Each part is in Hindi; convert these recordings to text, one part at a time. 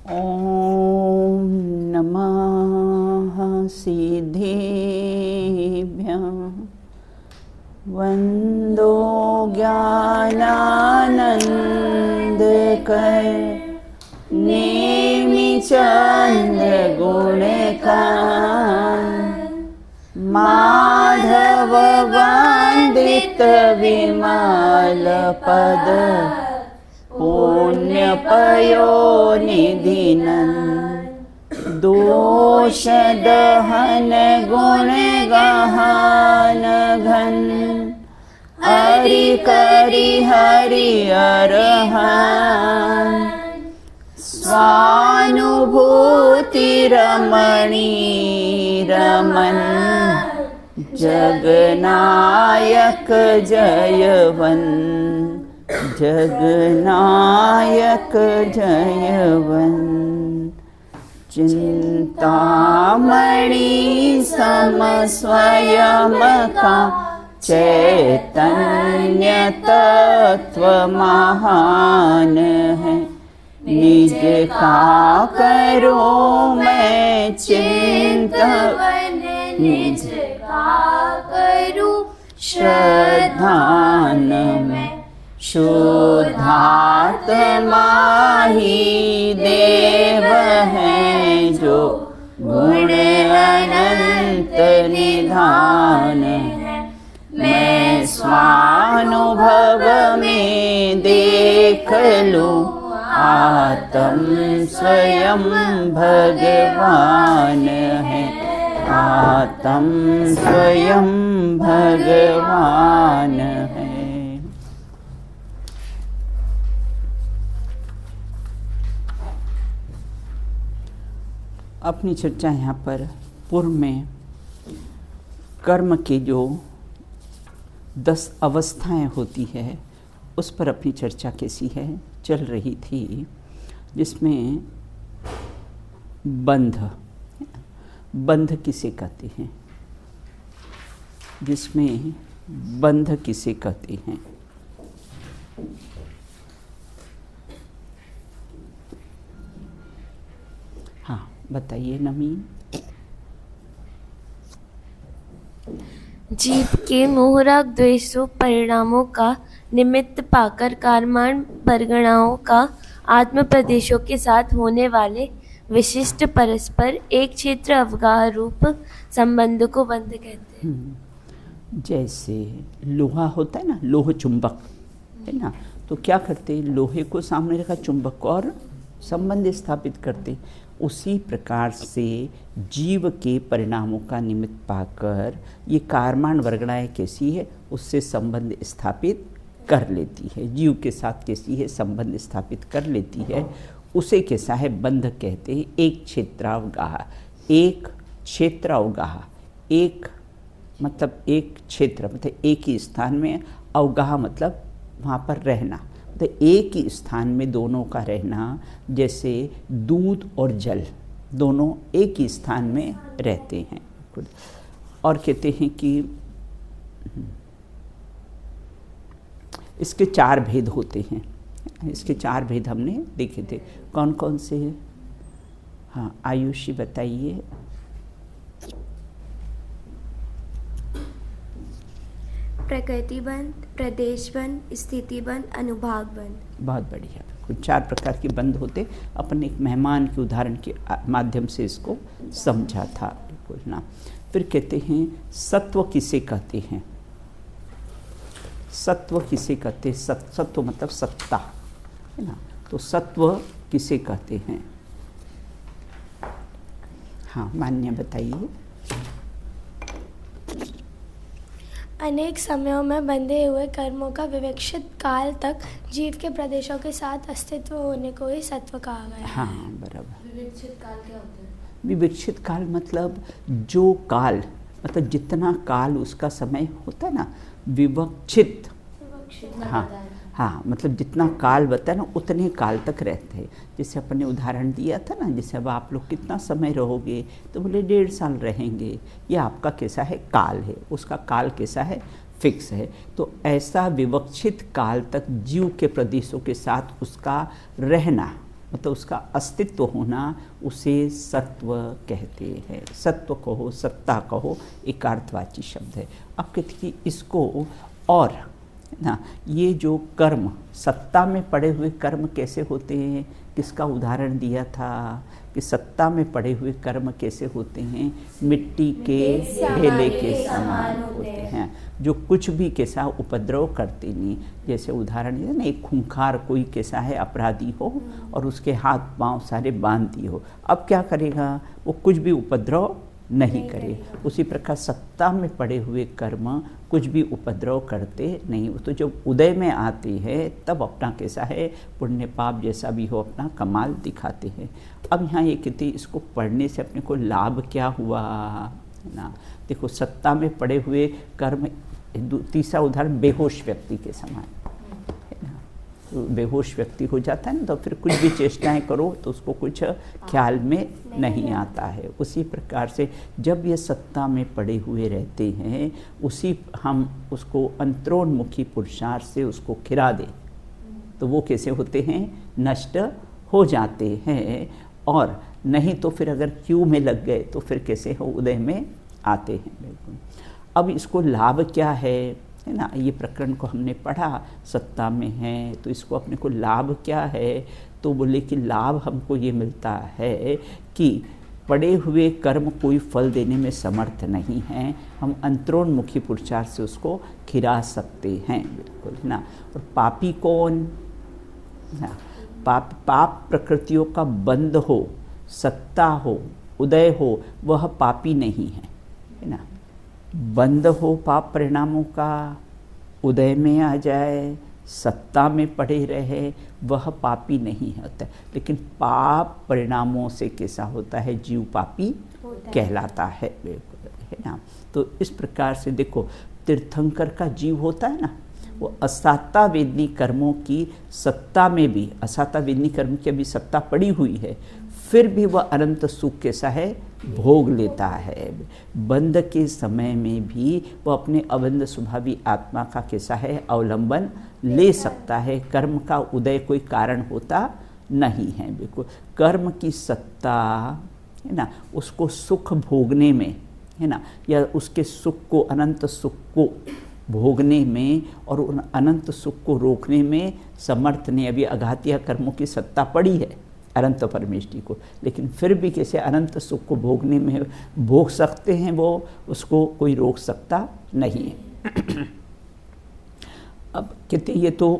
ॐ नमः सिद्धेभ्यः वन्दो ज्ञानानन्दकर नेमिचन्द्र गुणकान् माधव वन्दित विमल पद पुण्यपयोनिधिनन् दोषदहन गुणगहन घन हरि करि हरि अरहन् स्वानुभूति रमणी रमन जगनायक जयवन जगनायक जयवन चिंतामणि सम स्वयं का चैतन्य तत्व महान है निज का करूं मैं चिंतन निज का करूं श्रद्धान में शुद्धात्मा ही देव है जो गुण अनंत निधान है मैं स्वानुभव में देख लूं आत्म स्वयं भगवान है आत्म स्वयं भगवान है। अपनी चर्चा यहाँ पर पूर्व में कर्म के जो 10 अवस्थाएं होती है उस पर अपनी चर्चा कैसी है चल रही थी, जिसमें बंध किसे कहते हैं, जिसमें बंध किसे कहते हैं। हाँ बताइए नमीन। जीव के मोहराग द्वेषों परिणामों का निमित्त पाकर कर्माण परगणाओं का आत्म प्रदेशों के साथ होने वाले विशिष्ट परस्पर एक क्षेत्र अवगाह रूप संबंध को बंध कहते हैं। जैसे लोहा होता है ना, लोह चुंबक है ना, तो क्या करते, लोहे को सामने रखा, चुंबक और संबंध स्थापित करते। उसी प्रकार से जीव के परिणामों का निमित्त पाकर ये कारमान वर्गणाएं कैसी है उससे संबंध स्थापित कर लेती है, जीव के साथ कैसी है संबंध स्थापित कर लेती है, उसे कैसा है बंध कहते हैं। एक क्षेत्रावगाह, एक क्षेत्रावगाह, एक मतलब एक क्षेत्र मतलब एक ही स्थान में, अवगाह मतलब वहाँ पर रहना, तो एक ही स्थान में दोनों का रहना। जैसे दूध और जल दोनों एक ही स्थान में रहते हैं। और कहते हैं कि इसके 4 भेद होते हैं। इसके 4 भेद हमने देखे थे, कौन कौन से हैं? हाँ आयुषी बताइए। प्रकृति बंध, प्रदेश बंध, स्थिति बंध, अनुभाग बंध। बहुत बढ़िया। कुछ 4 प्रकार के बंध होते, अपन एक मेहमान के उदाहरण के माध्यम से इसको समझा था। बिल्कुल ना। फिर कहते हैं सत्व किसे कहते हैं, सत्व किसे कहते हैं, सत्व मतलब सत्ता है ना, तो सत्व किसे कहते हैं। हाँ मान्य बताइए। अनेक समयों में बंधे हुए कर्मों का विवक्षित काल तक जीव के प्रदेशों के साथ अस्तित्व होने को ही सत्व कहा गया है। हाँ बराबर। विवक्षित काल क्या होता है? विवक्षित काल मतलब जो काल, मतलब जितना काल उसका समय होता है ना, विवक्षित। हाँ हाँ मतलब जितना काल बताया ना उतने काल तक रहते हैं। जैसे अपन ने उदाहरण दिया था ना, जैसे अब आप लोग कितना समय रहोगे, तो बोले 1.5 साल रहेंगे। ये आपका कैसा है काल है, उसका काल कैसा है फिक्स है। तो ऐसा विवक्षित काल तक जीव के प्रदेशों के साथ उसका रहना मतलब उसका अस्तित्व होना, उसे सत्व कहते हैं। सत्व कहो, सत्ता कहो, एकार्थवाची शब्द है। अब कहते कि इसको और ना, ये जो कर्म, सत्ता में पड़े हुए कर्म कैसे होते हैं, किसका उदाहरण दिया था कि सत्ता में पड़े हुए कर्म कैसे होते हैं, मिट्टी के ढेले के समान होते हैं, जो कुछ भी कैसा उपद्रव करते नहीं। जैसे उदाहरण है ना, एक खूंखार कोई कैसा है अपराधी हो और उसके हाथ पांव सारे बांध दिए हो, अब क्या करेगा, वो कुछ भी उपद्रव नहीं करे। उसी प्रकार सत्ता में पड़े हुए कर्म कुछ भी उपद्रव करते नहीं। तो जब उदय में आते हैं तब अपना कैसा है, पुण्य पाप जैसा भी हो अपना कमाल दिखाते हैं। अब यहाँ ये कहते इसको पढ़ने से अपने को लाभ क्या हुआ ना। देखो, सत्ता में पड़े हुए कर्म, तीसरा उदाहरण बेहोश व्यक्ति के समान है ना। तो बेहोश व्यक्ति हो जाता है ना, तो फिर कुछ भी चेष्टाएं करो तो उसको कुछ ख्याल में नहीं आता है। उसी प्रकार से जब ये सत्ता में पड़े हुए रहते हैं, उसी हम उसको अंतरोन्मुखी पुरुषार्थ से उसको खिरा दें तो वो कैसे होते हैं, नष्ट हो जाते हैं। और नहीं तो फिर अगर क्यू में लग गए तो फिर कैसे हो, उदय में आते हैं। बिल्कुल। अब इसको लाभ क्या है ना, ये प्रकरण को हमने पढ़ा, सत्ता में है तो इसको अपने को लाभ क्या है, तो बोले कि लाभ हमको ये मिलता है कि पड़े हुए कर्म कोई फल देने में समर्थ नहीं है, हम अंतरोन्मुखी पुरुषार्थ से उसको खिरा सकते हैं। बिल्कुल ना। और पापी कौन ना, पाप प्रकृतियों का बंध हो, सत्ता हो, उदय हो, वह पापी नहीं है ना। बंद हो पाप परिणामों का, उदय में आ जाए, सत्ता में पड़े रहे, वह पापी नहीं होता। लेकिन पाप परिणामों से कैसा होता है, जीव पापी कहलाता है। बिल्कुल है ना। तो इस प्रकार से देखो, तीर्थंकर का जीव होता है ना, वो असाता वेदनी कर्मों की सत्ता में भी, असाता वेदनी कर्म की अभी सत्ता पड़ी हुई है, फिर भी वह अनंत सुख कैसा है, भोग लेता है। बंध के समय में भी वह अपने अबंध स्वभावी आत्मा का कैसा है, अवलंबन ले सकता है। कर्म का उदय कोई कारण होता नहीं है। बिल्कुल, कर्म की सत्ता है ना, उसको सुख भोगने में है ना, या उसके सुख को, अनंत सुख को भोगने में और उन अनंत सुख को रोकने में समर्थ नहीं। अभी अघातीय कर्मों की सत्ता पड़ी है अनंत परमेष्टि को, लेकिन फिर भी कैसे अनंत सुख को भोगने में भोग सकते हैं, वो उसको कोई रोक सकता नहीं है। अब कहते ये तो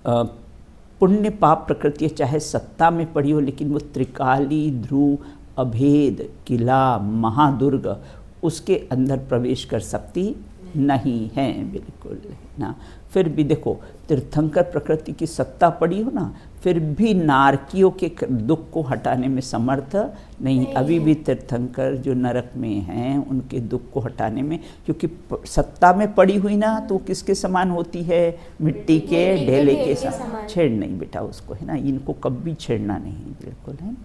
पुण्य पाप प्रकृति चाहे सत्ता में पड़ी हो, लेकिन वो त्रिकाली, ध्रुव, अभेद, किला, महादुर्ग उसके अंदर प्रवेश कर सकती नहीं है। बिल्कुल ना। फिर भी देखो, तीर्थंकर प्रकृति की सत्ता पड़ी हो ना, फिर भी नारकियों के दुख को हटाने में समर्थ नहीं। अभी भी तीर्थंकर जो नरक में हैं उनके दुख को हटाने में, क्योंकि सत्ता में पड़ी हुई ना, तो किसके समान होती है, मिट्टी के ढेले के समान। छेड़ नहीं बेटा उसको, है ना, इनको कभी छेड़ना नहीं। बिल्कुल है।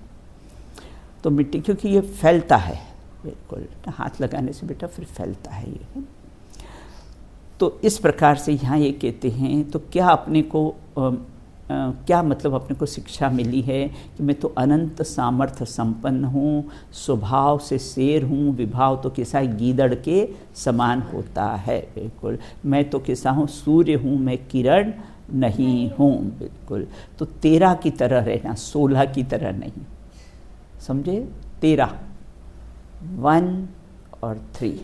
तो मिट्टी, क्योंकि ये फैलता है, बिल्कुल हाथ लगाने से बेटा फिर फैलता है ये, है? तो इस प्रकार से यहाँ ये कहते हैं, तो क्या अपने को क्या मतलब अपने को शिक्षा मिली है कि मैं तो अनंत सामर्थ्य संपन्न हूँ, स्वभाव से शेर हूँ, विभाव तो कैसा गीदड़ के समान होता है। बिल्कुल, मैं तो कैसा हूँ, सूर्य हूँ, मैं किरण नहीं हूँ। बिल्कुल, तो 13 की तरह रहना, 16 की तरह नहीं, समझे। 13, 1 और 3,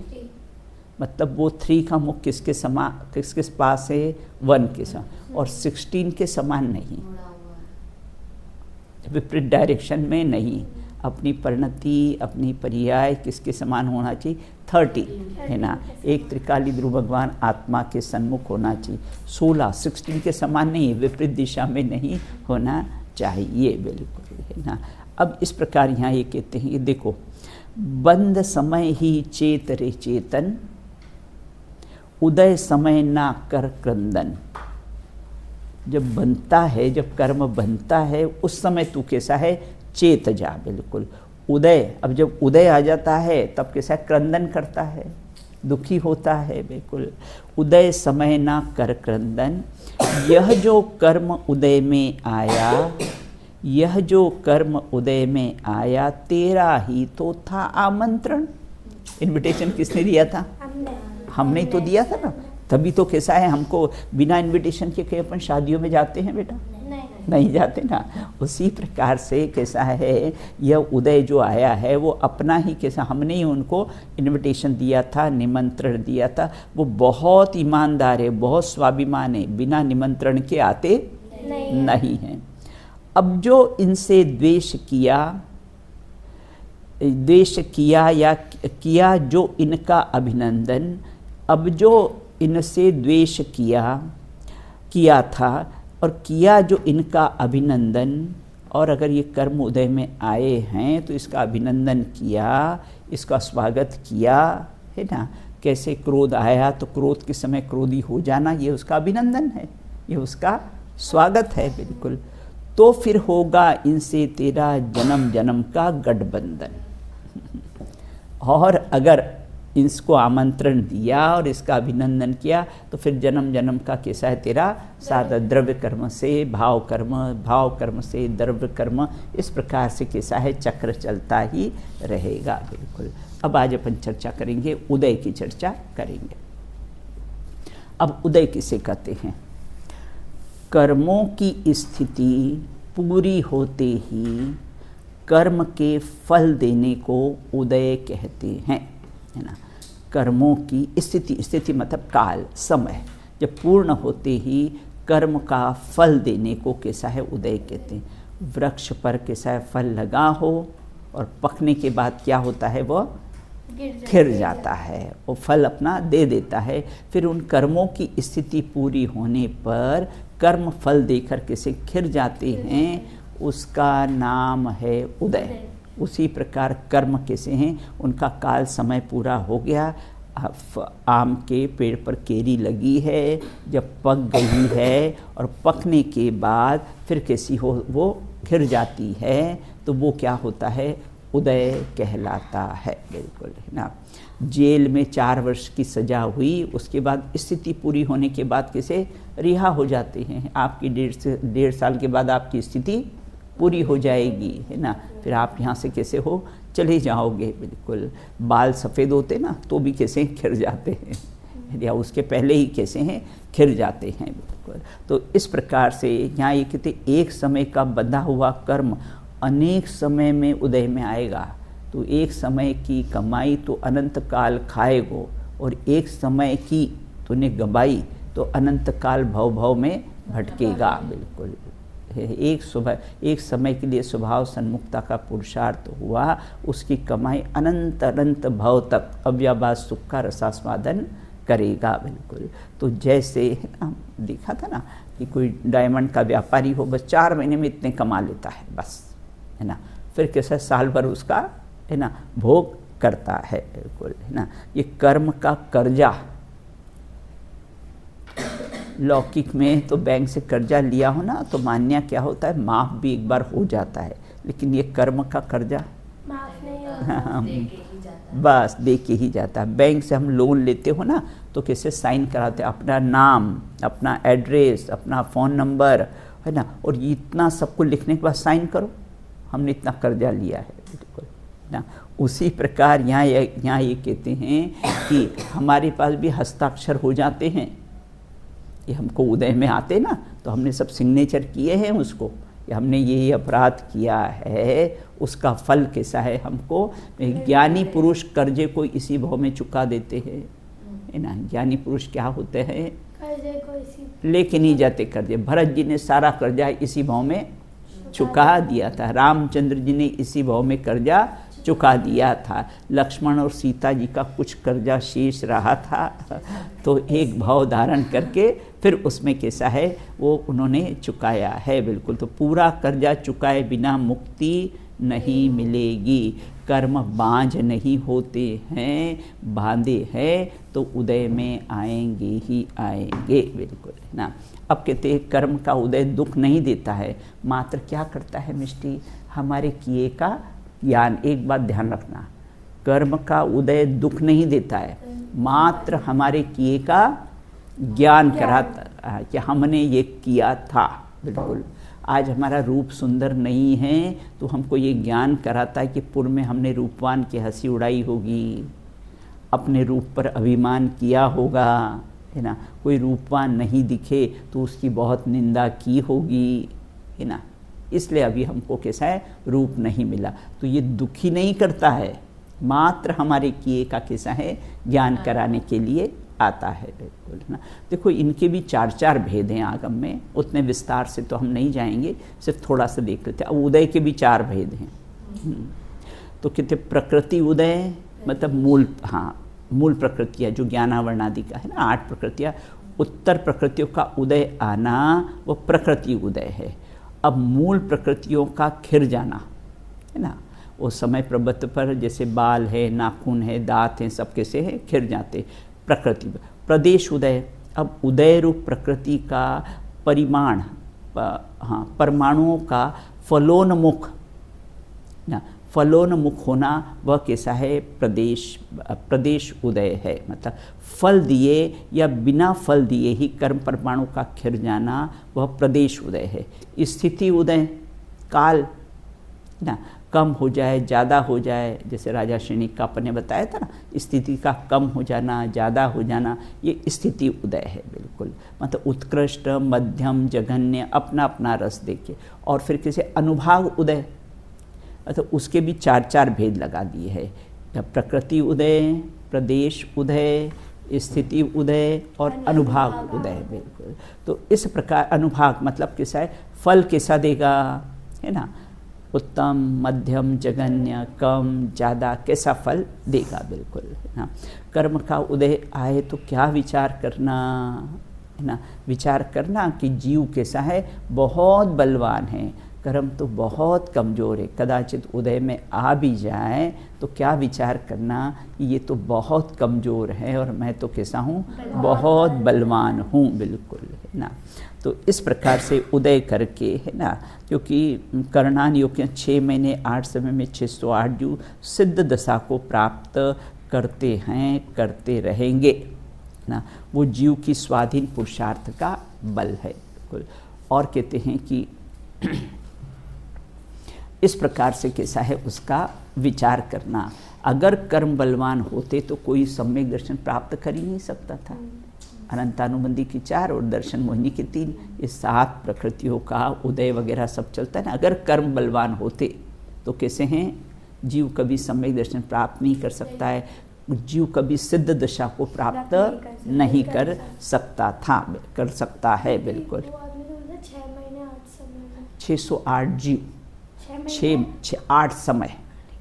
मतलब वो 3 का मुख किसके समान, किसके पास है, 1 के समान, और 16 के समान नहीं, विपरीत डायरेक्शन में नहीं। अपनी परिणति, अपनी पर्याय किसके समान होना चाहिए, 30 है ना। एक त्रिकाली ध्रुव भगवान आत्मा के सन्मुख होना चाहिए। 16 के समान नहीं, विपरीत दिशा में नहीं होना चाहिए। बिल्कुल है ना। अब इस प्रकार यहाँ ये कहते हैं, ये देखो, बंद समय ही चेत रे चेतन, उदय समय ना कर क्रंदन। जब बनता है, जब कर्म बनता है, उस समय तू कैसा है, चेत जा। बिल्कुल, उदय, अब जब उदय आ जाता है तब कैसा क्रंदन करता है, दुखी होता है। बिल्कुल, उदय समय ना कर क्रंदन। यह जो कर्म उदय में आया, यह जो कर्म उदय में आया तेरा ही तो था आमंत्रण। इनविटेशन किसने दिया था? हमने ही तो दिया था ना। तभी तो कैसा है, हमको बिना इनविटेशन के कहीं अपन शादियों में जाते हैं बेटा? नहीं जाते ना। उसी प्रकार से कैसा है, यह उदय जो आया है वो अपना ही कैसा, हमने ही उनको इनविटेशन दिया था, निमंत्रण दिया था। वो बहुत ईमानदार है, बहुत स्वाभिमान है, बिना निमंत्रण के आते नहीं हैं। अब जो इनसे द्वेष किया या किया जो इनका अभिनंदन, अब जो इनसे द्वेष किया था और किया जो इनका अभिनंदन, और अगर ये कर्म उदय में आए हैं तो इसका अभिनंदन किया, इसका स्वागत किया, है ना। कैसे क्रोध आया तो क्रोध के समय क्रोधी हो जाना, ये उसका अभिनंदन है, ये उसका स्वागत है बिल्कुल। तो फिर होगा इनसे तेरा जन्म जन्म का गठबंधन। और अगर इसको आमंत्रण दिया और इसका अभिनंदन किया तो फिर जन्म जन्म का कैसा है तेरा साथ, द्रव्य कर्म से भाव कर्म, भाव कर्म से द्रव्य कर्म, इस प्रकार से कैसा है चक्र चलता ही रहेगा बिल्कुल। अब आज अपन चर्चा करेंगे, उदय की चर्चा करेंगे। अब उदय किसे कहते हैं? कर्मों की स्थिति पूरी होते ही कर्म के फल देने को उदय कहते हैं, है ना। कर्मों की स्थिति मतलब काल, समय, जब पूर्ण होते ही कर्म का फल देने को कैसा है उदय कहते हैं। वृक्ष पर कैसा है फल लगा हो और पकने के बाद क्या होता है, वह गिर जाता है, वो फल अपना दे देता है। फिर उन कर्मों की स्थिति पूरी होने पर कर्म फल देकर कैसे खिर जाते हैं, उसका नाम है उदय। उसी प्रकार कर्म कैसे हैं, उनका काल समय पूरा हो गया। आम के पेड़ पर केरी लगी है, जब पक गई है और पकने के बाद फिर कैसी हो वो खिर जाती है, तो वो क्या होता है, उदय कहलाता है बिल्कुल, है ना। जेल में 4 वर्ष की सज़ा हुई, उसके बाद स्थिति पूरी होने के बाद कैसे रिहा हो जाते हैं। आपकी 1.5 साल के बाद आपकी स्थिति पूरी हो जाएगी, है ना। फिर आप यहाँ से कैसे हो चले जाओगे बिल्कुल। बाल सफ़ेद होते ना तो भी कैसे खिर जाते हैं, या उसके पहले ही कैसे हैं खिर जाते हैं बिल्कुल। तो इस प्रकार से यहाँ ये कहते एक समय का बंधा हुआ कर्म अनेक समय में उदय में आएगा। तो एक समय की कमाई तो अनंत काल खाएगो, और एक समय की तूने गंवाई तो अनंत काल भव में भटकेगा बिल्कुल। एक समय के लिए स्वभाव सन्मुक्ता का पुरुषार्थ हुआ, उसकी कमाई अनंत भव तक अव्याभास सुख का रसास्वादन करेगा बिल्कुल। तो जैसे देखा था ना कि कोई डायमंड का व्यापारी हो, बस 4 महीने में इतने कमा लेता है बस, है ना। फिर कैसा साल भर उसका, है ना, भोग करता है बिल्कुल, है ना। ये कर्म का कर्जा, लौकिक में तो बैंक से कर्जा लिया हो ना तो मान्य क्या होता है, माफ़ भी एक बार हो जाता है, लेकिन ये कर्म का कर्जा माफ नहीं होता, बस दे के ही जाता है। बैंक से हम लोन लेते हो ना तो कैसे साइन कराते हैं, अपना नाम, अपना एड्रेस, अपना फ़ोन नंबर, है ना, और इतना सबको लिखने के बाद साइन करो, हमने इतना कर्जा लिया है बिल्कुल ना। उसी प्रकार यहाँ ये कहते हैं कि हमारे पास भी हस्ताक्षर हो जाते हैं, ये हमको उदय में आते ना तो हमने सब सिग्नेचर किए हैं उसको, कि हमने ये अपराध किया है, उसका फल कैसा है हमको। ज्ञानी पुरुष कर्जे को इसी भाव में चुका देते हैं, है ना। ज्ञानी पुरुष क्या होते हैं, कर्जे को इसी लेके नहीं जाते कर्जे। भरत जी ने सारा कर्जा इसी भाव में चुका दिया था, रामचंद्र जी ने इसी भाव में कर्जा चुका दिया था, लक्ष्मण और सीता जी का कुछ कर्जा शेष रहा था तो एक भाव धारण करके फिर उसमें कैसा है वो उन्होंने चुकाया है बिल्कुल। तो पूरा कर्जा चुकाए बिना मुक्ति नहीं मिलेगी। कर्म बांझ नहीं होते हैं, बांधे हैं तो उदय में आएंगे ही आएंगे बिल्कुल, है ना। अब कहते हैं कर्म का उदय दुख नहीं देता है, मात्र क्या करता है मिष्टी, हमारे किए का ज्ञान। एक बात ध्यान रखना, कर्म का उदय दुख नहीं देता है, मात्र हमारे किए का ज्ञान कराता कि हमने ये किया था बिल्कुल। आज हमारा रूप सुंदर नहीं है तो हमको ये ज्ञान कराता है कि पूर्व में हमने रूपवान की हंसी उड़ाई होगी, अपने रूप पर अभिमान किया होगा, है ना। कोई रूपवान नहीं दिखे तो उसकी बहुत निंदा की होगी, है ना। इसलिए अभी हमको कैसा है, रूप नहीं मिला। तो ये दुखी नहीं करता है, मात्र हमारे किए का कैसा है, ज्ञान कराने के लिए आता है, बिल्कुल ना। देखो इनके भी 4 भेद हैं आगम में, उतने विस्तार से तो हम नहीं जाएंगे, सिर्फ थोड़ा सा देख लेते हैं। अब उदय के भी 4 भेद हैं। तो कहते प्रकृति उदय मतलब मूल, हाँ मूल प्रकृतियाँ जो ज्ञानावरणादि का है ना, 8 प्रकृतियाँ। उत्तर प्रकृतियों का उदय आना वो प्रकृति उदय है। अब मूल प्रकृतियों का खिर जाना, है ना, वो समय प्रबत्त पर जैसे बाल है, नाखून है, दांत हैं, सब कैसे है, खिर जाते प्रकृति। प्रदेश उदय, अब उदय रूप प्रकृति का परिमाण, हाँ परमाणुओं का फलोन्मुख ना, फलोन्मुख होना वह कैसा है, प्रदेश उदय है। मतलब फल दिए या बिना फल दिए ही कर्म परमाणु का खिर जाना वह प्रदेश उदय है। स्थिति उदय, काल ना, कम हो जाए ज़्यादा हो जाए, जैसे राजा श्रेणिक का अपन ने बताया था ना, स्थिति का कम हो जाना ज़्यादा हो जाना, ये स्थिति उदय है, बिल्कुल। मतलब उत्कृष्ट मध्यम जघन्य अपना अपना रस देके। और फिर कैसे अनुभाग उदय, मतलब उसके भी 4 भेद लगा दिए है। प्रकृति उदय, प्रदेश उदय, स्थिति उदय और अनुभाग उदय, बिल्कुल। तो इस प्रकार अनुभाग मतलब कैसा है, फल कैसा देगा, है ना, उत्तम मध्यम जघन्य कम ज़्यादा कैसा फल देगा, बिल्कुल, है ना। कर्म का उदय आए तो क्या विचार करना, है ना, विचार करना कि जीव कैसा है, बहुत बलवान है, कर्म तो बहुत कमज़ोर है। कदाचित उदय में आ भी जाए तो क्या विचार करना कि ये तो बहुत कमज़ोर है और मैं तो कैसा हूँ, बहुत बलवान हूँ, बिल्कुल, है ना। तो इस प्रकार से उदय करके, है ना, क्योंकि करणान योग के 6 महीने 8 समय में 608 जीव सिद्ध दशा को प्राप्त करते हैं, करते रहेंगे ना। वो जीव की स्वाधीन पुरुषार्थ का बल है, बिल्कुल। और कहते हैं कि इस प्रकार से कैसा है उसका विचार करना। अगर कर्म बलवान होते तो कोई सम्यक दर्शन प्राप्त कर ही नहीं सकता था। अनंतानुबंधी की 4 और दर्शन मोहिनी की 3, ये 7 प्रकृतियों का उदय वगैरह सब चलता है ना। अगर कर्म बलवान होते तो कैसे हैं, जीव कभी सम्यक दर्शन प्राप्त नहीं कर सकता है, जीव कभी सिद्ध दशा को प्राप्त नहीं कर सकता था, कर सकता है, बिल्कुल। 608 जीव, 8 समय,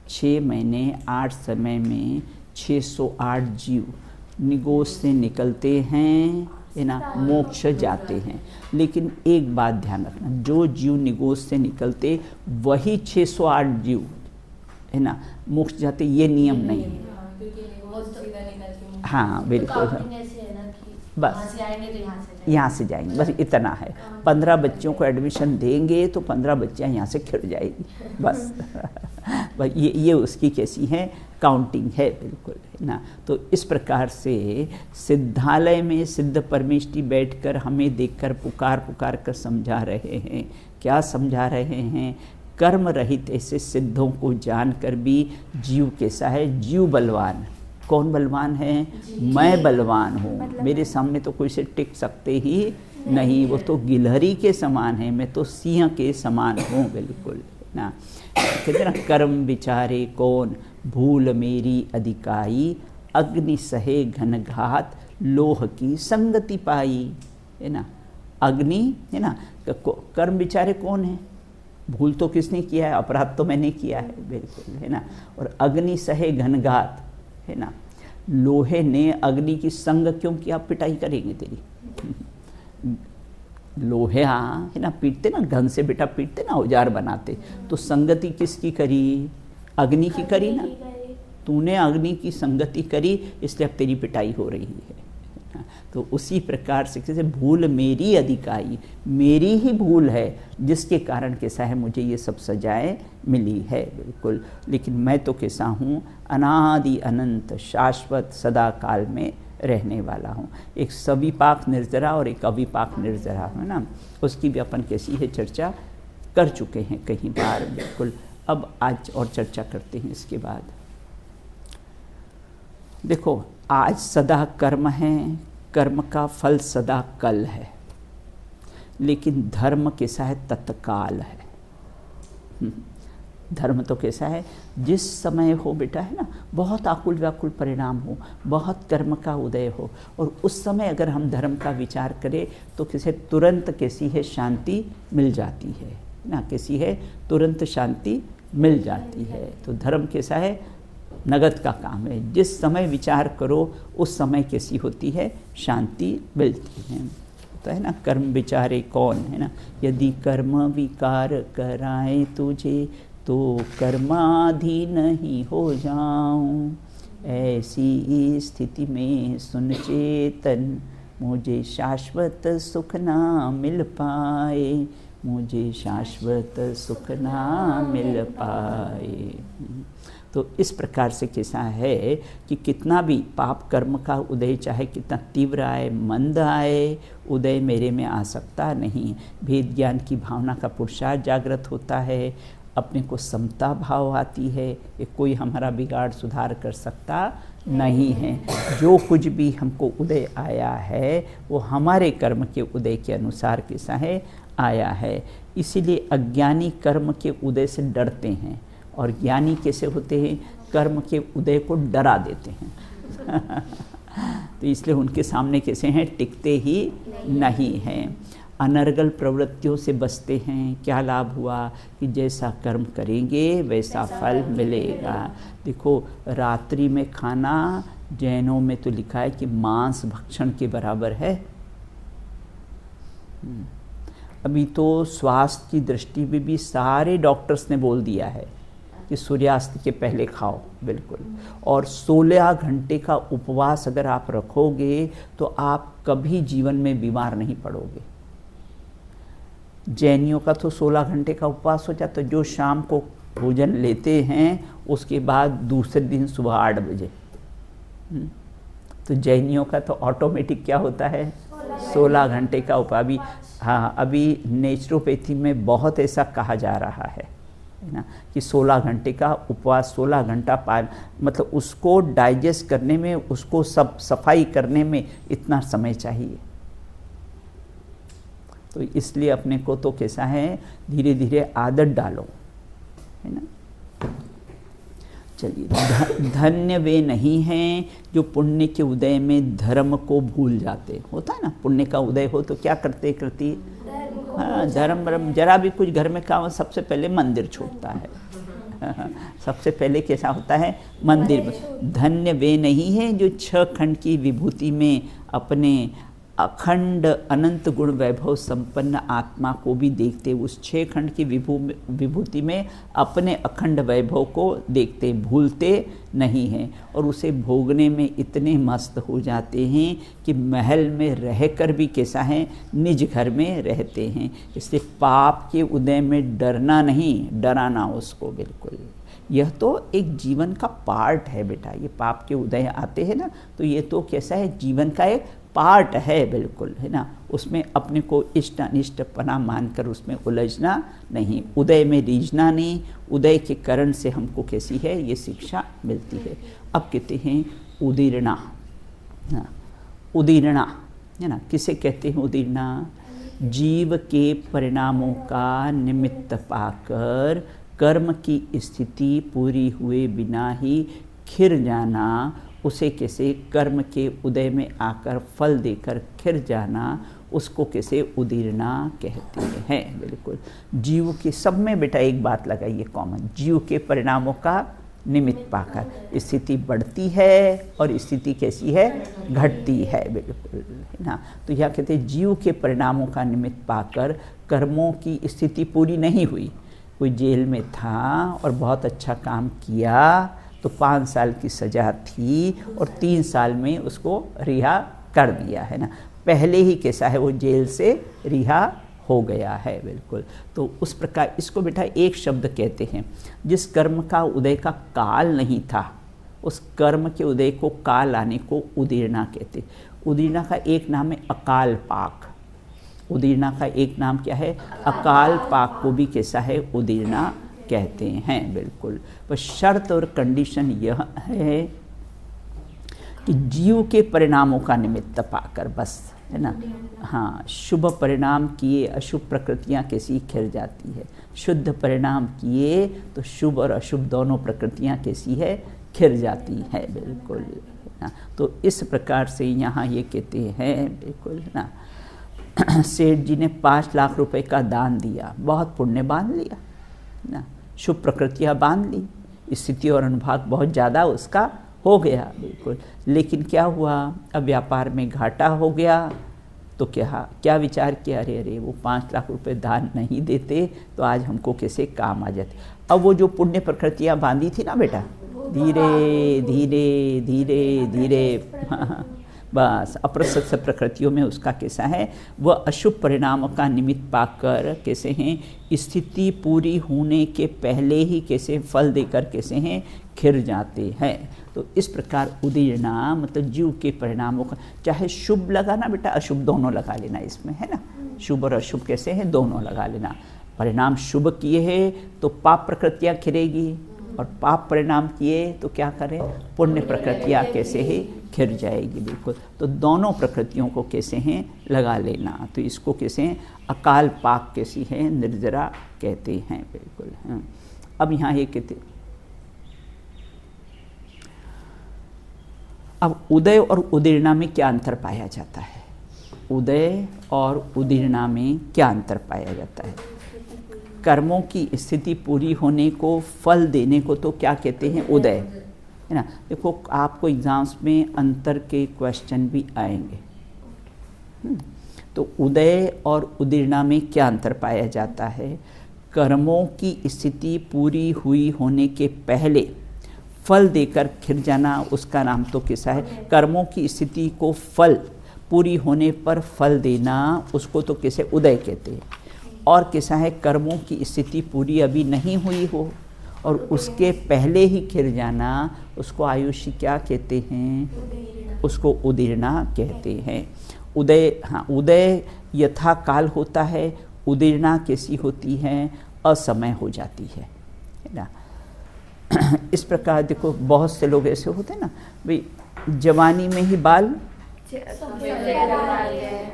6 महीने 8 समय में 608 जीव निगोष से निकलते हैं, है ना, मोक्ष जाते हैं। लेकिन एक बात ध्यान रखना, जो जीव निगोष से निकलते वही 608 जीव, है ना, मोक्ष जाते, ये नियम नहीं है। हाँ बिल्कुल, बस यहाँ से जाएंगे, बस इतना है। 15 बच्चों को एडमिशन देंगे तो 15 बच्चियाँ यहाँ से खिड़ जाएगी, बस। बस ये उसकी कैसी है, काउंटिंग है, बिल्कुल, है ना। तो इस प्रकार से सिद्धालय में सिद्ध परमेष्ठी बैठकर हमें देखकर पुकार कर समझा रहे हैं। क्या समझा रहे हैं, कर्म रहित ऐसे सिद्धों को जानकर भी जीव कैसा है, जीव बलवान। कौन बलवान है, मैं बलवान हूँ, मेरे सामने तो कोई से टिक सकते ही नहीं, वो तो गिलहरी के समान है, मैं तो सिंह के समान हूँ, बिल्कुल ना। कहते ना, कर्म विचारे कौन, भूल मेरी अधिकाई, अग्नि सहे घनघात, लोह की संगति पाई, है ना। अग्नि, है ना, कर्म विचारे कौन है, भूल तो किसने किया है, अपराध तो मैंने किया है, बिल्कुल, है ना। और अग्नि सहे घनघात, है ना, लोहे ने अग्नि की संग क्यों किया, पिटाई करेंगे तेरी। लोहे, हाँ, है ना, पीटते ना, घन से बेटा पीटते ना, औजार बनाते, तो संगति किसकी करी, अग्नि की करी ना। तूने अग्नि की संगति करी, इसलिए अब तेरी पिटाई हो रही है। तो उसी प्रकार से कैसे भूल मेरी अधिकाई, मेरी ही भूल है जिसके कारण कैसा है मुझे ये सब सजाएं मिली है, बिल्कुल। लेकिन मैं तो कैसा हूँ, अनादि अनंत शाश्वत सदा काल में रहने वाला हूँ। एक सविपाक निर्जरा और एक अविपाक निर्जरा है ना, उसकी भी अपन कैसी है चर्चा कर चुके हैं कई बार, बिल्कुल। अब आज और चर्चा करते हैं इसके बाद। देखो, आज सदा कर्म है, कर्म का फल सदा कल है, लेकिन धर्म कैसा है? तत्काल है। धर्म तो कैसा है? जिस समय हो बेटा, है ना, बहुत आकुल व्याकुल परिणाम हो, बहुत कर्म का उदय हो, और उस समय अगर हम धर्म का विचार करें तो किसे तुरंत कैसी है? शांति मिल जाती है ना, कैसी है? तुरंत शांति मिल जाती है। तो धर्म कैसा है? नगद का काम है। जिस समय विचार करो उस समय कैसी होती है? शांति मिलती है। तो है ना, कर्म विचारे कौन, है ना, यदि कर्म विकार कराए तुझे तो कर्माधीन ही हो जाऊं, ऐसी स्थिति में सुन चेतन, मुझे शाश्वत सुख ना मिल पाए, मुझे शाश्वत सुख ना मिल पाए। तो इस प्रकार से कैसा है कि कितना भी पाप कर्म का उदय चाहे कितना तीव्र आए, मंद आए, उदय मेरे में आ सकता नहीं। भेद ज्ञान की भावना का पुरुषार्थ जागृत होता है, अपने को समता भाव आती है, ये कोई हमारा बिगाड़ सुधार कर सकता नहीं है। जो कुछ भी हमको उदय आया है वो हमारे कर्म के उदय के अनुसार कैसा है? आया है। इसीलिए अज्ञानी कर्म के उदय से डरते हैं, और ज्ञानी कैसे होते हैं? कर्म के उदय को डरा देते हैं। तो इसलिए उनके सामने कैसे हैं? टिकते ही नहीं हैं। अनर्गल प्रवृत्तियों से बचते हैं। क्या लाभ हुआ कि जैसा कर्म करेंगे वैसा फल मिलेगा। देखो, रात्रि में खाना जैनों में तो लिखा है कि मांस भक्षण के बराबर है। अभी तो स्वास्थ्य की दृष्टि में भी सारे डॉक्टर्स ने बोल दिया है कि सूर्यास्त के पहले खाओ, बिल्कुल। और 16 घंटे का उपवास अगर आप रखोगे तो आप कभी जीवन में बीमार नहीं पड़ोगे। जैनियों का तो 16 घंटे का उपवास हो जाता है, जो शाम को भोजन लेते हैं उसके बाद दूसरे दिन सुबह 8 बजे। तो जैनियों का तो ऑटोमेटिक क्या होता है? 16 घंटे का उपवास। हाँ, अभी नेचुरोपैथी में बहुत ऐसा कहा जा रहा है ना कि 16 घंटे का उपवास, 16 घंटा पान, मतलब उसको डाइजेस्ट करने में, उसको सब सफाई करने में इतना समय चाहिए। तो इसलिए अपने को तो कैसा है, धीरे धीरे आदत डालो, है ना। चलिए, धन्य वे नहीं हैं जो पुण्य के उदय में धर्म को भूल जाते। होता है ना, पुण्य का उदय हो तो क्या करते? हाँ, धर्म जरा भी कुछ घर में काम, सबसे पहले मंदिर छूटता है। सबसे पहले कैसा होता है? मंदिर। धन्य वे नहीं हैं जो 6 खंड की विभूति में अपने अखंड अनंत गुण वैभव संपन्न आत्मा को भी देखते, उस 6 खंड की विभूति में अपने अखंड वैभव को देखते, भूलते नहीं हैं, और उसे भोगने में इतने मस्त हो जाते हैं कि महल में रहकर भी कैसा है? निज घर में रहते हैं। इसलिए पाप के उदय में डरना नहीं, डराना उसको, बिल्कुल। यह तो एक जीवन का पार्ट है बेटा। ये पाप के उदय आते हैं ना, तो ये तो कैसा है? जीवन का एक पार्ट है, बिल्कुल, है ना। उसमें अपने को इष्ट अनिष्ट पना मानकर उसमें उलझना नहीं, उदय में रीझना नहीं। उदय के कारण से हमको कैसी है? ये शिक्षा मिलती है। अब कहते हैं उदीर्णा। उदीर्णा, है ना, किसे कहते हैं उदीर्णा? जीव के परिणामों का निमित्त पाकर कर्म की स्थिति पूरी हुए बिना ही खिर जाना, उसे कैसे? कर्म के उदय में आकर फल देकर खिर जाना, उसको कैसे? उदीर्णा कहते हैं, बिल्कुल। जीव के सब में बेटा एक बात लगाइए कॉमन, जीव के परिणामों का निमित्त पाकर स्थिति बढ़ती है और स्थिति कैसी है? घटती है, बिल्कुल, है ना। तो यह कहते हैं जीव के परिणामों का निमित्त पाकर कर्मों की स्थिति पूरी नहीं हुई। कोई जेल में था और बहुत अच्छा काम किया तो 5 साल की सज़ा थी और 3 साल में उसको रिहा कर दिया, है ना। पहले ही कैसा है? वो जेल से रिहा हो गया है, बिल्कुल। तो उस प्रकार इसको बेटा एक शब्द कहते हैं, जिस कर्म का उदय का काल नहीं था उस कर्म के उदय को काल आने को उदीर्णा कहते। उदीर्णा का एक नाम है अकाल पाक। उदीर्णा का एक नाम क्या है? अकाल पाक को भी कैसा है? उदीर्णा कहते हैं। बिल्कुल। पर शर्त और कंडीशन यह है कि जीव के परिणामों का निमित्त पाकर, बस, है ना। हाँ, शुभ परिणाम किए अशुभ प्रकृतियाँ कैसी खिल जाती है, शुद्ध परिणाम किए तो शुभ और अशुभ दोनों प्रकृतियाँ कैसी है? खिल जाती है। बिल्कुल ना। तो इस प्रकार से यहाँ ये कहते हैं, बिल्कुल ना, सेठ जी ने 5 लाख रुपए का दान दिया, बहुत पुण्य बांध लिया ना, शुभ प्रकृतियाँ बांध ली, स्थिति और अनुभाग बहुत ज़्यादा उसका हो गया। बिल्कुल। लेकिन क्या हुआ? अब व्यापार में घाटा हो गया तो क्या विचार किया? अरे वो 5 लाख रुपए दान नहीं देते तो आज हमको कैसे काम आ जाते। अब वो जो पुण्य प्रकृतियाँ बांधी थी ना बेटा, धीरे धीरे धीरे धीरे बस अप्रसक्त प्रकृतियों में उसका कैसा है? वह अशुभ परिणामों का निमित्त पाकर कैसे हैं? स्थिति पूरी होने के पहले ही कैसे फल देकर कैसे हैं? खिर जाते हैं। तो इस प्रकार उदीर्णा मतलब जीव के परिणामों का, चाहे शुभ लगाना बेटा, अशुभ दोनों लगा लेना इसमें, है ना। शुभ और अशुभ कैसे हैं? दोनों लगा लेना। परिणाम शुभ किए हैं तो पाप प्रकृतियाँ खिरेगी, और पाप परिणाम किए तो क्या करें? पुण्य प्रकृतियाँ कैसे है? खिर जाएगी। बिल्कुल। तो दोनों प्रकृतियों को कैसे हैं? लगा लेना। तो इसको कैसे हैं? अकाल पाक कैसी है? निर्जरा कहते हैं। बिल्कुल। अब यहाँ ये कहते, अब उदय और उदीर्णा में क्या अंतर पाया जाता है? उदय और उदीर्णा में क्या अंतर पाया जाता है? कर्मों की स्थिति पूरी होने को, फल देने को तो क्या कहते हैं? उदय, है ना। देखो आपको एग्जाम्स में अंतर के क्वेश्चन भी आएंगे। तो उदय और उदीर्णा में क्या अंतर पाया जाता है? कर्मों की स्थिति पूरी हुई होने के पहले फल देकर खिर जाना, उसका नाम तो कैसा है? कर्मों की स्थिति को फल पूरी होने पर फल देना, उसको तो कैसे? उदय कहते हैं। और कैसा है? कर्मों की स्थिति पूरी अभी नहीं हुई हो और उसके पहले ही खिर जाना, उसको आयुष्य क्या कहते हैं? उसको उदीर्णा कहते हैं। उदय, हाँ, उदय यथा काल होता है, उदीर्णा कैसी होती है? असमय हो जाती है ना। इस प्रकार देखो बहुत से लोग ऐसे होते हैं ना, भाई जवानी में ही बाल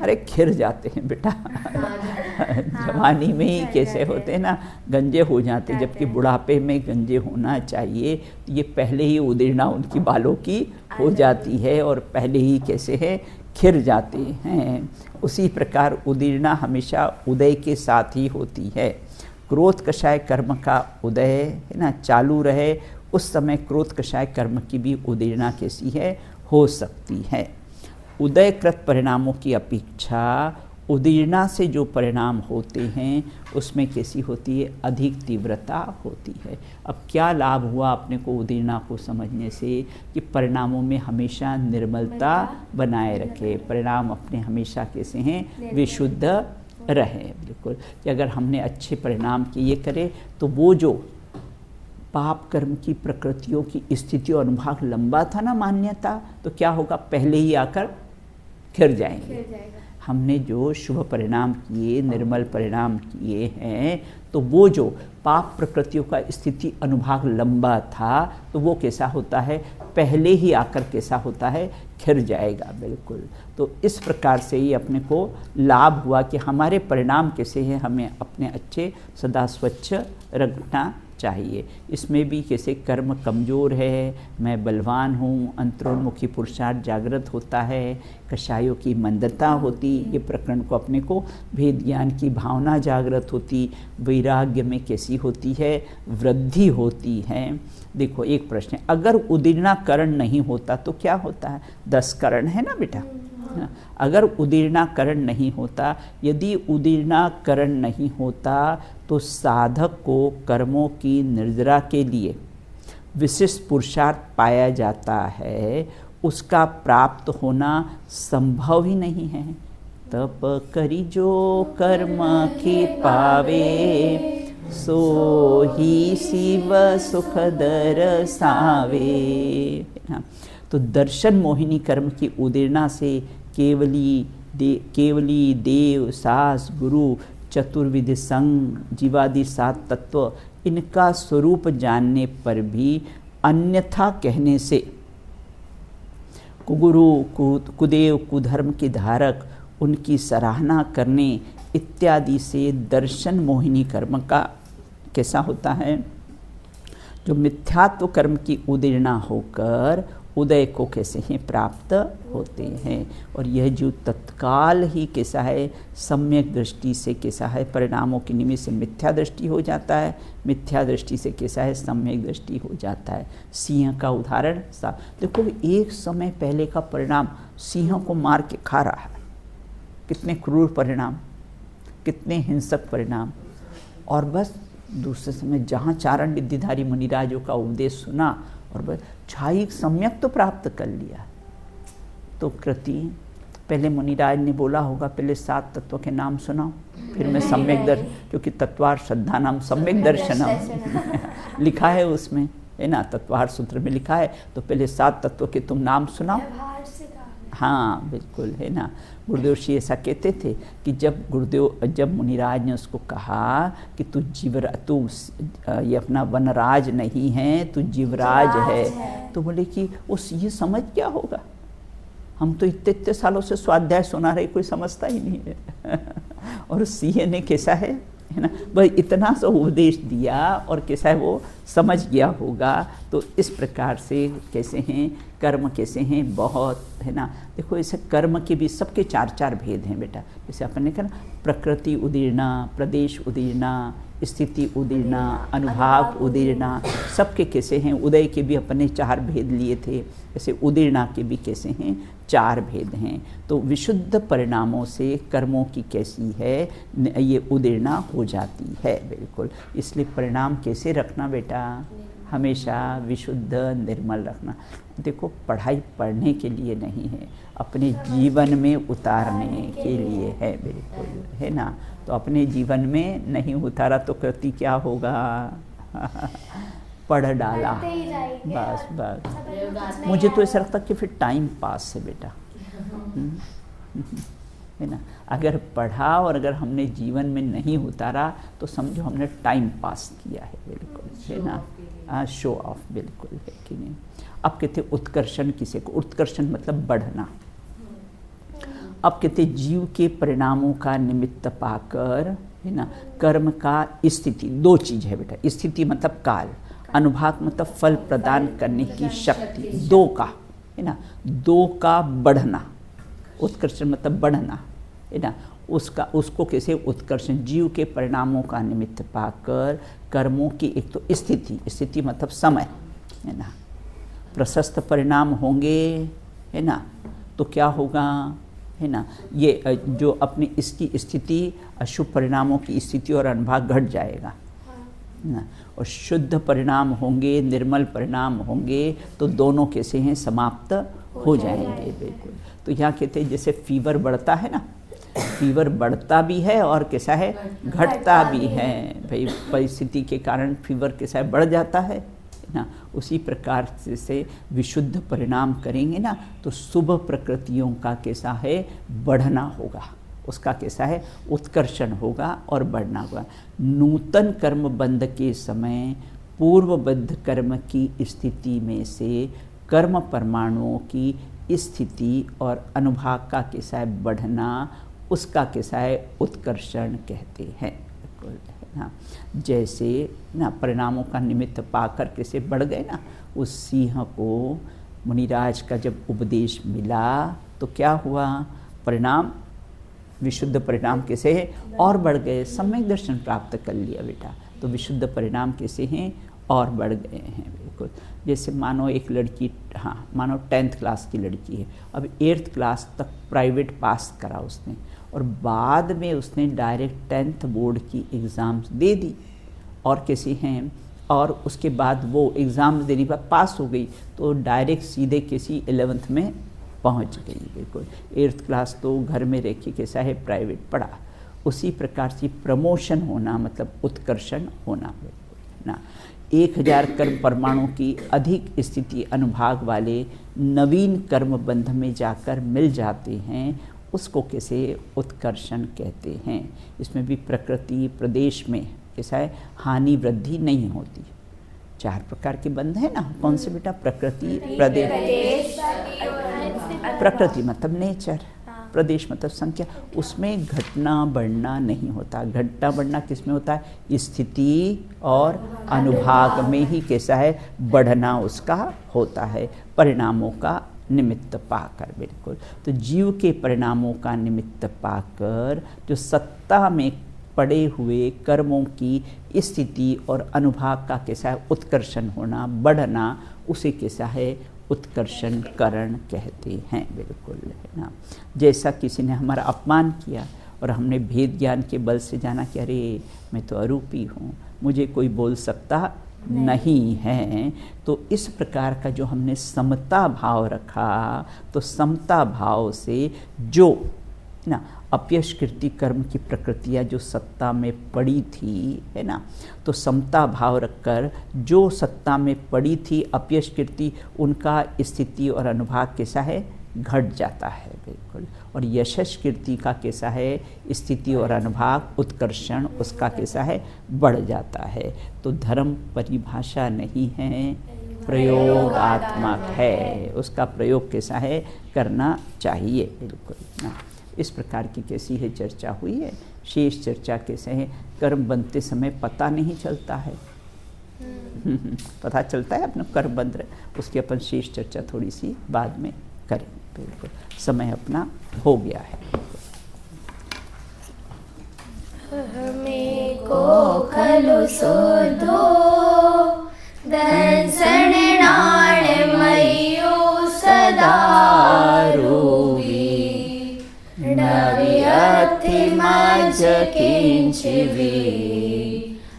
अरे खिर जाते हैं बेटा। जवानी में ही कैसे होते हैं ना, गंजे हो जाते, जबकि बुढ़ापे में गंजे होना चाहिए। तो ये पहले ही उदीर्णा उनकी बालों की हो जाती है और पहले ही कैसे है? खिर जाते हैं। उसी प्रकार उदीर्णा हमेशा उदय के साथ ही होती है। क्रोध कषाय कर्म का उदय, है ना, चालू रहे, उस समय क्रोध कषाय कर्म की भी उदीर्णा कैसी है? हो सकती है। उदयकृत परिणामों की अपेक्षा उदीर्णा से जो परिणाम होते हैं उसमें कैसी होती है? अधिक तीव्रता होती है। अब क्या लाभ हुआ अपने को उदीर्णा को समझने से? कि परिणामों में हमेशा निर्मलता बनाए रखे, परिणाम अपने हमेशा कैसे हैं? विशुद्ध रहे। बिल्कुल। कि अगर हमने अच्छे परिणाम किए करे तो वो जो पाप कर्म की प्रकृतियों की स्थिति और अनुभाग लंबा था ना मान्यता, तो क्या होगा? पहले ही आकर खिर जाएंगे। हमने जो शुभ परिणाम किए, निर्मल परिणाम किए हैं, तो वो जो पाप प्रकृतियों का स्थिति अनुभाग लंबा था तो वो कैसा होता है? पहले ही आकर कैसा होता है? खिर जाएगा। बिल्कुल। तो इस प्रकार से ही अपने को लाभ हुआ कि हमारे परिणाम कैसे हैं, हमें अपने अच्छे सदा स्वच्छ रखना चाहिए। इसमें भी कैसे कर्म कमज़ोर है, मैं बलवान हूँ, अंतरोन्मुखी पुरुषार्थ जागृत होता है, कषायों की मंदता होती, ये प्रकरण को अपने को भेद ज्ञान की भावना जागृत होती, वैराग्य में कैसी होती है? वृद्धि होती है। देखो एक प्रश्न है, अगर उदीर्णा करण नहीं होता तो क्या होता है? 10 करण है ना बेटा। अगर उदीर्णा करण नहीं होता, यदि उदीर्णा करण नहीं होता तो साधक को कर्मों की निर्जरा के लिए विशिष्ट पुरुषार्थ पाया जाता है, उसका प्राप्त होना संभव ही नहीं है। तप करी जो कर्म की पावे, सो ही शिव सुख दरसावे। तो दर्शन मोहिनी कर्म की उदीर्णा से केवली केवली देव सास गुरु चतुर्विध संग जीवादि 7 तत्व, इनका स्वरूप जानने पर भी अन्यथा कहने से कुगुरु कुदेव कुधर्म के धारक उनकी सराहना करने इत्यादि से दर्शन मोहिनी कर्म का कैसा होता है, जो मिथ्यात्व कर्म की उदीर्णा होकर उदय को कैसे ही प्राप्त होते हैं। और यह जो तत्काल ही कैसा है, सम्यक दृष्टि से कैसा है, परिणामों के निमित्त से मिथ्या दृष्टि हो जाता है, मिथ्या दृष्टि से कैसा है, सम्यक दृष्टि हो जाता है। सिंह का उदाहरण सा देखो, एक समय पहले का परिणाम सिंह को मार के खा रहा है, कितने क्रूर परिणाम, कितने हिंसक परिणाम। और बस दूसरे समय जहाँ चारण विद्याधारी मुनिराजों का उपदेश सुना और बस छायिक सम्यक तो प्राप्त कर लिया। तो कृति पहले मुनिराज ने बोला होगा पहले 7 तत्वों के नाम सुनाओ, फिर मैं सम्यक दर्शन, क्योंकि तत्वार श्रद्धा नाम सम्यक दर्शनम लिखा है उसमें, है ना, तत्वार सूत्र में लिखा है। तो पहले 7 तत्वों के तुम नाम सुनाओ। हाँ बिल्कुल, है ना। गुरुदेव श्री ऐसा कहते थे कि जब मुनिराज ने उसको कहा कि तू ये अपना वनराज नहीं है, तू जीवराज है, तो बोले कि ये समझ क्या होगा, हम तो इतने सालों से स्वाध्याय सुना रहे, कोई समझता ही नहीं है। और सिंह ने कैसा है ना, बस इतना सा उपदेश दिया और कैसा है वो समझ गया होगा। तो इस प्रकार से कैसे हैं कर्म, कैसे हैं बहुत, है ना। देखो ऐसे कर्म के भी सबके 4 भेद हैं बेटा। जैसे अपन ने कहा ना, प्रकृति उदीर्णा, प्रदेश उदीर्णा, स्थिति उदीर्णा, अनुभाग उदीर्णा, सबके कैसे हैं। उदय के भी अपने 4 भेद लिए थे, ऐसे उदीर्णा के भी कैसे हैं 4 भेद हैं। तो विशुद्ध परिणामों से कर्मों की कैसी है, ये उदीर्णा हो जाती है बिल्कुल। इसलिए परिणाम कैसे रखना बेटा, हमेशा विशुद्ध निर्मल रखना। देखो पढ़ाई पढ़ने के लिए नहीं है, अपने जीवन में उतारने के लिए है बिल्कुल, है ना। तो अपने जीवन में नहीं उतारा तो कृति क्या होगा, पढ़ डाला बस। मुझे तो ऐसा लगता कि फिर टाइम पास है बेटा, है ना। अगर पढ़ा और अगर हमने जीवन में नहीं उतारा तो समझो हमने टाइम पास किया है बिल्कुल, है ना। शो ऑफ बिल्कुल है कि नहीं। अब कहते उत्कर्षण किसे को, उत्कर्षण मतलब बढ़ना। अब कहते जीव के परिणामों का निमित्त पाकर, है ना, कर्म का स्थिति, 2 चीज़ है बेटा। स्थिति मतलब काल, अनुभाग मतलब फल प्रदान करने की शक्ति, 2 का, है ना, 2 का बढ़ना। उत्कर्षण मतलब बढ़ना, है ना। उसको कैसे उत्कर्षण, जीव के परिणामों का निमित्त पाकर कर्मों की एक तो स्थिति मतलब समय, है ना। प्रशस्त परिणाम होंगे, है ना, तो क्या होगा, है ना, ये जो अपनी इसकी स्थिति अशुभ परिणामों की स्थिति और अनुभाग घट जाएगा, है ना। और शुद्ध परिणाम होंगे, निर्मल परिणाम होंगे, तो दोनों कैसे हैं समाप्त हो जाएंगे बिल्कुल। तो यहाँ कहते हैं जैसे फीवर बढ़ता है ना, फीवर बढ़ता भी है और कैसा है घटता भी है भाई, परिस्थिति के कारण फीवर कैसा है बढ़ जाता है ना। उसी प्रकार से विशुद्ध परिणाम करेंगे ना तो शुभ प्रकृतियों का कैसा है बढ़ना होगा, उसका कैसा है उत्कर्षण होगा और बढ़ना होगा। नूतन कर्म बंध के समय पूर्वबद्ध कर्म की स्थिति में से कर्म परमाणुओं की स्थिति और अनुभाग का कैसा है बढ़ना, उसका कैसा है उत्कर्षण कहते हैं बिल्कुल, है ना। जैसे ना परिणामों का निमित्त पाकर कैसे बढ़ गए ना, उस सिंह को मुनिराज का जब उपदेश मिला तो क्या हुआ, परिणाम विशुद्ध परिणाम कैसे है और बढ़ गए, सम्यक दर्शन प्राप्त कर लिया बेटा। तो विशुद्ध परिणाम कैसे हैं और बढ़ गए हैं बिल्कुल। जैसे मानो एक लड़की, हाँ मानो 10th क्लास की लड़की है, अब 8th क्लास तक प्राइवेट पास करा उसने और बाद में उसने डायरेक्ट 10th बोर्ड की एग्ज़ाम्स दे दी और कैसे हैं, और उसके बाद वो एग्ज़ाम देने के बाद पास हो गई तो डायरेक्ट सीधे किसी 11th में पहुंच गई बिल्कुल। 8th क्लास तो घर में रह के कैसा है प्राइवेट पढ़ा। उसी प्रकार से प्रमोशन होना मतलब उत्कर्षण होना बिल्कुल ना। 1000 कर्म परमाणु की अधिक स्थिति अनुभाग वाले नवीन कर्म बंध में जाकर मिल जाते हैं, उसको कैसे उत्कर्षण कहते हैं। इसमें भी प्रकृति प्रदेश में कैसा है, हानि वृद्धि नहीं होती। 4 प्रकार के बंध है ना, कौन से बेटा, प्रकृति प्रदेश, प्रकृति मतलब नेचर, प्रदेश मतलब संख्या, उसमें घटना बढ़ना नहीं होता। घटना बढ़ना किस में होता है, स्थिति और अनुभाग में ही कैसा है, बढ़ना उसका होता है, परिणामों का निमित्त पाकर। बिल्कुल, तो जीव के परिणामों का निमित्त पाकर जो सत्ता में पड़े हुए कर्मों की स्थिति और अनुभाग का कैसा है, उत्कर्षण होना, बढ़ना, उसे कैसा है, उत्कर्षण करण कहते हैं। बिल्कुल है ना। जैसा किसी ने हमारा अपमान किया और हमने भेद ज्ञान के बल से जाना कि अरे मैं तो अरूपी हूँ, मुझे कोई बोल सकता नहीं है, तो इस प्रकार का जो हमने समता भाव रखा, तो समता भाव से जो ना अपयशकृति कर्म की प्रकृतियाँ जो सत्ता में पड़ी थी, है ना, तो समता भाव रखकर जो सत्ता में पड़ी थी अपयशकृति, उनका स्थिति और अनुभाग कैसा है, घट जाता है। बिल्कुल, और यशस्कृति का कैसा है, स्थिति और अनुभाग उत्कर्षण उसका कैसा है, बढ़ जाता है। तो धर्म परिभाषा नहीं है, प्रयोगात्मक है, उसका प्रयोग कैसा है, करना चाहिए। बिल्कुल ना। इस प्रकार की कैसी है चर्चा हुई है। शेष चर्चा कैसे है, कर्म बनते समय पता नहीं चलता है, पता चलता है अपना कर्म बंध रहे, उसकी अपन शेष चर्चा थोड़ी सी बाद में करें। बिल्कुल, समय अपना हो गया है। हमें को खलु सोधो दर्शन नाण मयो सदा रूबी नवि अथि मज किंचिवी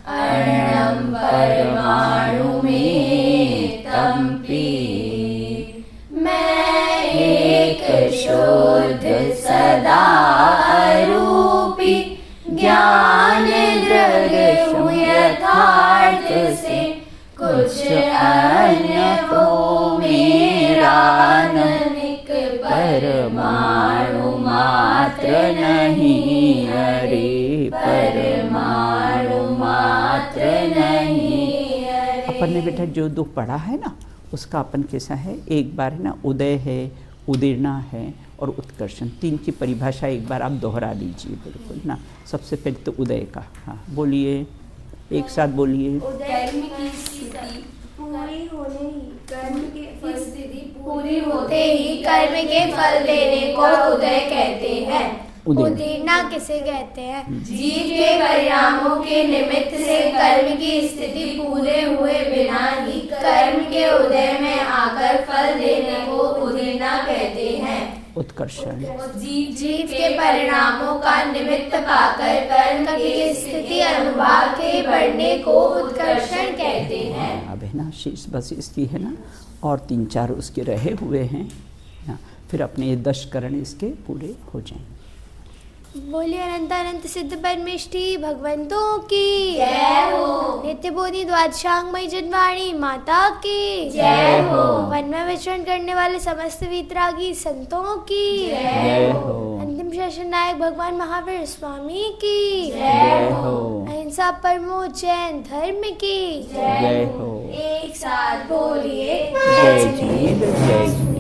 अर्णम परमाणु में तंपी मैं एक शुद्ध सदा रूपी ज्ञान द्रव्य हूँ यथार्थ से कुछ अन्य को मेरा ननिक परमाणु मात्र नहीं, अरे परमाणु मात्र नहीं। अपन ने बेटा जो दो पढ़ा है ना, उसका अपन कैसा है, एक बार है ना उदय है, उदीर्णा है और उत्कर्षण, 3 की परिभाषा एक बार आप दोहरा लीजिए। बिल्कुल ना। सबसे पहले तो उदय का, हाँ बोलिए, एक साथ बोलिए। कर्म की स्थिति पूरी होने ही कर्म की स्थिति पूरी होते ही कर्म के फल देने को उदय कहते हैं। उदीर्णा किसे कहते हैं? जीव के परिणामों के निमित्त से कर्म की स्थिति पूरे हुए बिना ही कर्म के उदय में आकर फल देने को उदीर्णा कहते हैं। उत्कर्षण जीव के परिणामों का निमित्त पाकर कर्म की स्थिति अनुभाग के बढ़ने को उत्कर्षण कहते हैं। अब है ना शेष बस इसकी है ना, और 3-4 उसके रहे हुए हैं ना, फिर अपने ये 10 करण इसके पूरे हो जाएंगे। बोलिए अनंत अनंत सिद्ध परमेष्ठी भगवंतों की जय हो। नित्य बोधि द्वादशांगमयी जनवाणी माता की जय हो। वन में विचरण करने वाले समस्त वीतरागी संतों की जय हो। अंतिम शासन नायक भगवान महावीर स्वामी की जय हो। अहिंसा परमो जैन धर्म की जय हो। एक साथ बोलिए जय जीव जय